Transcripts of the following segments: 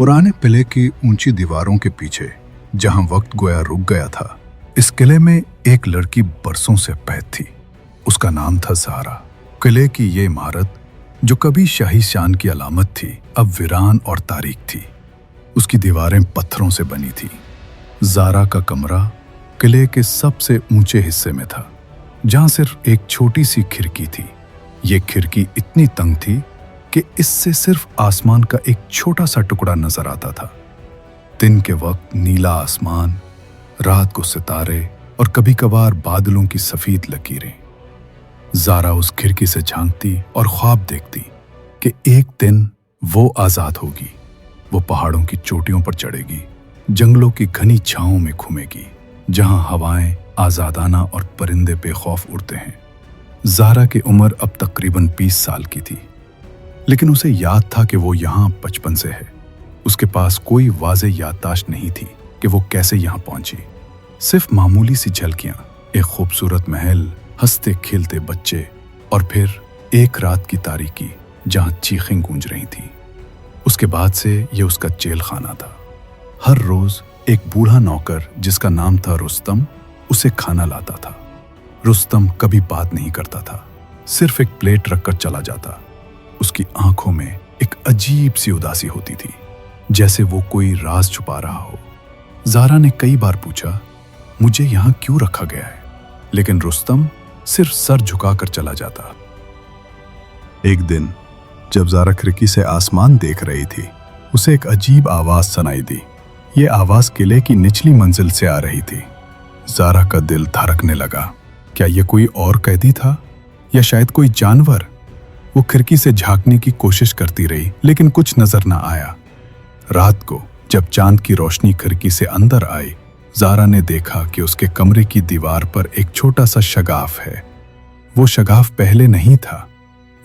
पुराने किले की ऊंची दीवारों के पीछे जहां वक्त गोया रुक गया था, इस किले में एक लड़की बरसों से कैद थी। उसका नाम था ज़ारा। किले की ये इमारत जो कभी शाही शान की अलामत थी, अब वीरान और तारीक थी। उसकी दीवारें पत्थरों से बनी थी। ज़ारा का कमरा किले के सबसे ऊंचे हिस्से में था, जहां सिर्फ एक छोटी सी खिड़की थी। ये खिड़की इतनी तंग थी कि इससे सिर्फ आसमान का एक छोटा सा टुकड़ा नजर आता था। दिन के वक्त नीला आसमान, रात को सितारे और कभी कभार बादलों की सफेद लकीरें। ज़ारा उस खिड़की से झांकती और ख्वाब देखती कि एक दिन वो आजाद होगी। वो पहाड़ों की चोटियों पर चढ़ेगी, जंगलों की घनी छांवों में घूमेगी, जहां हवाएं आजादाना और परिंदे बेखौफ उड़ते हैं। ज़ारा की उम्र अब तकरीबन 20 साल की थी, लेकिन उसे याद था कि वो यहाँ बचपन से है। उसके पास कोई वाज़ेह याददाश्त नहीं थी कि वो कैसे यहाँ पहुंची। सिर्फ मामूली सी झलकियां, एक खूबसूरत महल, हंसते खेलते बच्चे और फिर एक रात की तारीकी जहां चीखें गूंज रही थी। उसके बाद से ये उसका जेल खाना था। हर रोज एक बूढ़ा नौकर जिसका नाम था रुस्तम उसे खाना लाता था। रुस्तम कभी बात नहीं करता था, सिर्फ एक प्लेट रखकर चला जाता। उसकी आंखों में एक अजीब सी उदासी होती थी, जैसे वो कोई राज छुपा रहा हो। ज़ारा ने कई बार पूछा, मुझे यहाँ क्यों रखा गया है? लेकिन रुस्तम सिर्फ सर झुकाकर चला जाता। एक दिन जब ज़ारा खिड़की से आसमान देख रही थी, उसे एक अजीब आवाज सुनाई दी। ये आवाज किले की निचली मंजिल से आ रही थी। ज़ारा का दिल धड़कने लगा। क्या ये कोई और कैदी था या शायद कोई जानवर? वो खिड़की से झांकने की कोशिश करती रही, लेकिन कुछ नजर न आया। रात को जब चांद की रोशनी खिड़की से अंदर आई, ज़ारा ने देखा कि उसके कमरे की दीवार पर एक छोटा सा शगाफ है। वो शगाफ पहले नहीं था,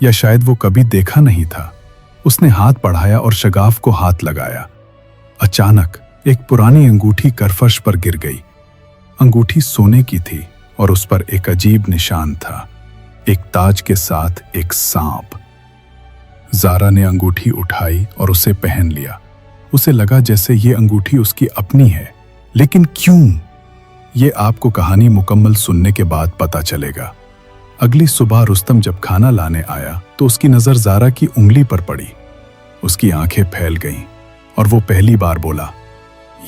या शायद वो कभी देखा नहीं था। उसने हाथ बढ़ाया और शगाफ को हाथ लगाया। अचानक एक पुरानी अंगूठी करफर्श पर गिर गई। अंगूठी सोने की थी और उस पर एक अजीब निशान था, एक ताज के साथ एक सांप। ज़ारा ने अंगूठी उठाई और उसे पहन लिया। उसे लगा जैसे ये अंगूठी उसकी अपनी है, लेकिन क्यों? ये आपको कहानी मुकम्मल सुनने के बाद पता चलेगा। अगली सुबह रुस्तम जब खाना लाने आया तो उसकी नजर ज़ारा की उंगली पर पड़ी। उसकी आंखें फैल गईं और वो पहली बार बोला,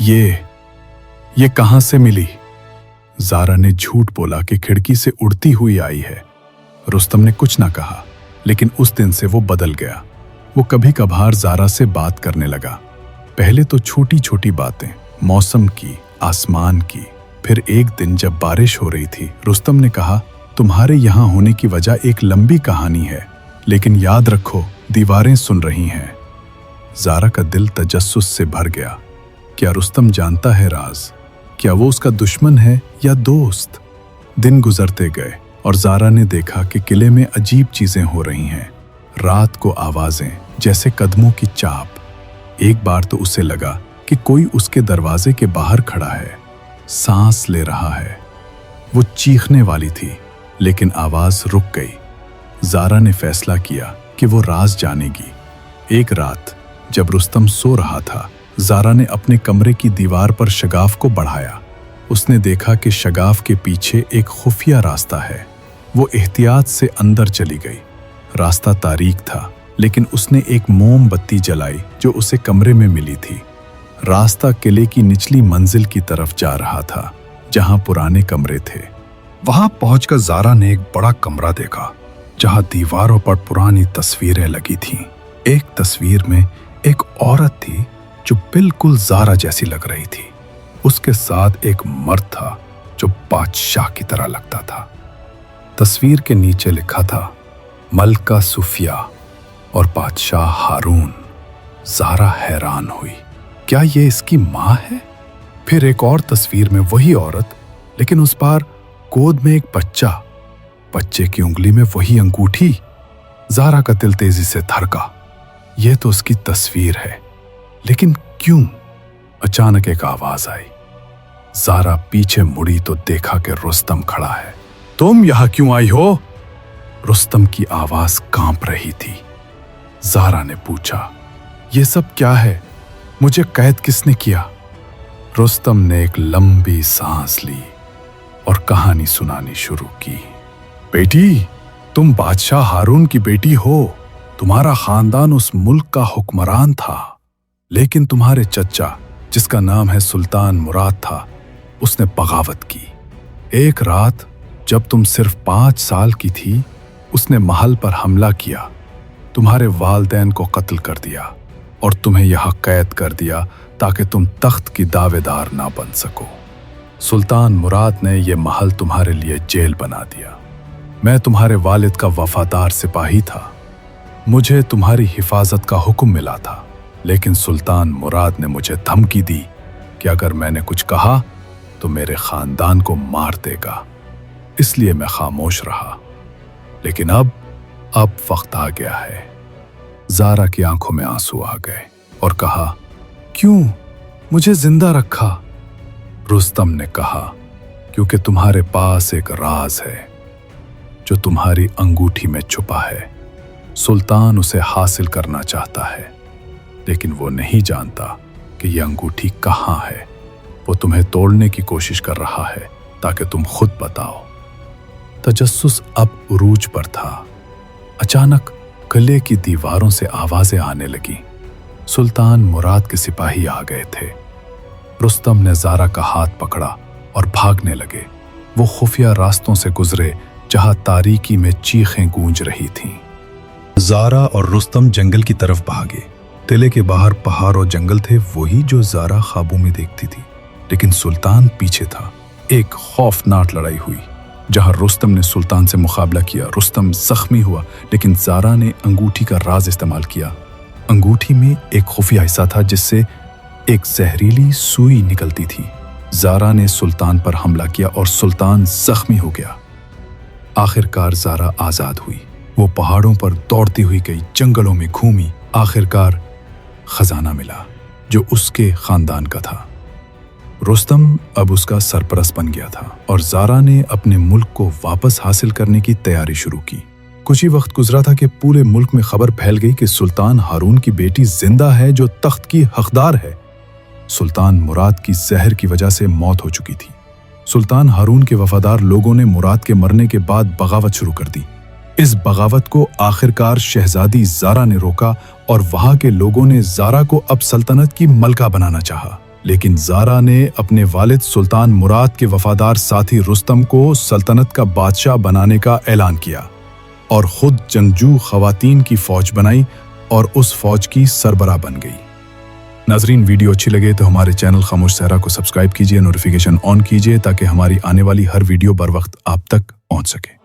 ये कहां से मिली? ज़ारा ने झूठ बोला कि खिड़की से उड़ती हुई आई है। रुस्तम ने कुछ ना कहा, लेकिन उस दिन से वो बदल गया। वो कभी कभार ज़ारा से बात करने लगा। पहले तो छोटी छोटी बातें, मौसम की, आसमान की। फिर एक दिन जब बारिश हो रही थी, रुस्तम ने कहा, तुम्हारे यहाँ होने की वजह एक लंबी कहानी है, लेकिन याद रखो दीवारें सुन रही हैं। ज़ारा का दिल तजस्सुस से भर गया। क्या रुस्तम जानता है राज? क्या वो उसका दुश्मन है या दोस्त? दिन गुजरते गए और ज़ारा ने देखा कि किले में अजीब चीजें हो रही हैं। रात को आवाजें, जैसे कदमों की चाप। एक बार तो उसे लगा कि कोई उसके दरवाजे के बाहर खड़ा है, सांस ले रहा है। वो चीखने वाली थी, लेकिन आवाज रुक गई। ज़ारा ने फैसला किया कि वो राज जानेगी। एक रात जब रुस्तम सो रहा था, ज़ारा ने अपने कमरे की दीवार पर शगाफ को बढ़ाया। उसने देखा कि शगाफ के पीछे एक खुफिया रास्ता है। वो एहतियात से अंदर चली गई। रास्ता तारीक था, लेकिन उसने एक मोमबत्ती जलाई जो उसे कमरे में मिली थी। रास्ता किले की निचली मंजिल की तरफ जा रहा था, जहां पुराने कमरे थे। वहां पहुंचकर ज़ारा ने एक बड़ा कमरा देखा, जहां दीवारों पर पुरानी तस्वीरें लगी थीं। एक तस्वीर में एक औरत थी जो बिल्कुल ज़ारा जैसी लग रही थी। उसके साथ एक मर्द था जो बादशाह की तरह लगता था। तस्वीर के नीचे लिखा था, मलका सुफिया और बादशाह हारून। ज़ारा हैरान हुई, क्या ये इसकी माँ है? फिर एक और तस्वीर में वही औरत, लेकिन उस बार गोद में एक बच्चा। बच्चे की उंगली में वही अंगूठी। ज़ारा का दिल तेजी से धड़का। यह तो उसकी तस्वीर है, लेकिन क्यों? अचानक एक आवाज आई। ज़ारा पीछे मुड़ी तो देखा कि रुस्तम खड़ा है। तुम यहां क्यों आई हो? रुस्तम की आवाज कांप रही थी। ज़ारा ने पूछा, ये सब क्या है? मुझे कैद किसने किया? रुस्तम ने एक लंबी सांस ली और कहानी सुनानी शुरू की। बेटी, तुम बादशाह हारून की बेटी हो। तुम्हारा खानदान उस मुल्क का हुक्मरान था, लेकिन तुम्हारे चचा, जिसका नाम है सुल्तान मुराद था, उसने बगावत की। एक रात जब तुम सिर्फ 5 साल की थी, उसने महल पर हमला किया, तुम्हारे वालिदैन को कत्ल कर दिया और तुम्हें यहाँ कैद कर दिया ताकि तुम तख्त की दावेदार ना बन सको। सुल्तान मुराद ने यह महल तुम्हारे लिए जेल बना दिया। मैं तुम्हारे वालिद का वफादार सिपाही था। मुझे तुम्हारी हिफाजत का हुक्म मिला था, लेकिन सुल्तान मुराद ने मुझे धमकी दी कि अगर मैंने कुछ कहा तो मेरे खानदान को मार देगा। इसलिए मैं खामोश रहा। लेकिन अब वक्त आ गया है। ज़ारा की आंखों में आंसू आ गए और कहा, क्यों मुझे जिंदा रखा? रुस्तम ने कहा, क्योंकि तुम्हारे पास एक राज है जो तुम्हारी अंगूठी में छुपा है। सुल्तान उसे हासिल करना चाहता है, लेकिन वो नहीं जानता कि यह अंगूठी कहाँ है। वो तुम्हें तोड़ने की कोशिश कर रहा है ताकि तुम खुद बताओ। तजस्सुस अब उरूज पर था। अचानक किले की दीवारों से आवाजें आने लगी। सुल्तान मुराद के सिपाही आ गए थे। रुस्तम ने ज़ारा का हाथ पकड़ा और भागने लगे। वो खुफिया रास्तों से गुजरे जहां तारीकी में चीखें गूंज रही थीं। ज़ारा और रुस्तम जंगल की तरफ भागे। किले के बाहर पहाड़ और जंगल थे, वही जो ज़ारा ख्वाबों में देखती थी, लेकिन सुल्तान पीछे था। एक खौफनाक लड़ाई हुई जहां रुस्तम ने सुल्तान से मुकाबला किया। रुस्तम जख्मी हुआ, लेकिन ज़ारा ने अंगूठी का राज इस्तेमाल किया। अंगूठी में एक खुफिया हिस्सा था जिससे एक जहरीली सुई निकलती थी। ज़ारा ने सुल्तान पर हमला किया और सुल्तान जख्मी हो गया। आखिरकार ज़ारा आज़ाद हुई। वो पहाड़ों पर दौड़ती हुई गई, जंगलों में घूमी। आखिरकार खजाना मिला जो उसके खानदान का था। रुस्तम अब उसका सरपरस्त बन गया था और ज़ारा ने अपने मुल्क को वापस हासिल करने की तैयारी शुरू की। कुछ ही वक्त गुजरा था कि पूरे मुल्क में खबर फैल गई कि सुल्तान हारून की बेटी जिंदा है जो तख्त की हकदार है। सुल्तान मुराद की जहर की वजह से मौत हो चुकी थी। सुल्तान हारून के वफादार लोगों ने मुराद के मरने के बाद बगावत शुरू कर दी। इस बगावत को आखिरकार शहजादी ज़ारा ने रोका और वहां के लोगों ने ज़ारा को अब सल्तनत की मलका बनाना चाहा। लेकिन ज़ारा ने अपने वालिद सुल्तान मुराद के वफादार साथी रुस्तम को सल्तनत का बादशाह बनाने का ऐलान किया और खुद जंगजू खवातीन की फौज बनाई और उस फौज की सरबराह बन गई। नाजरीन, वीडियो अच्छी लगे तो हमारे चैनल खामोश सहरा को सब्सक्राइब कीजिए, नोटिफिकेशन ऑन कीजिए ताकि हमारी आने वाली हर वीडियो बर वक्त आप तक पहुंच सके।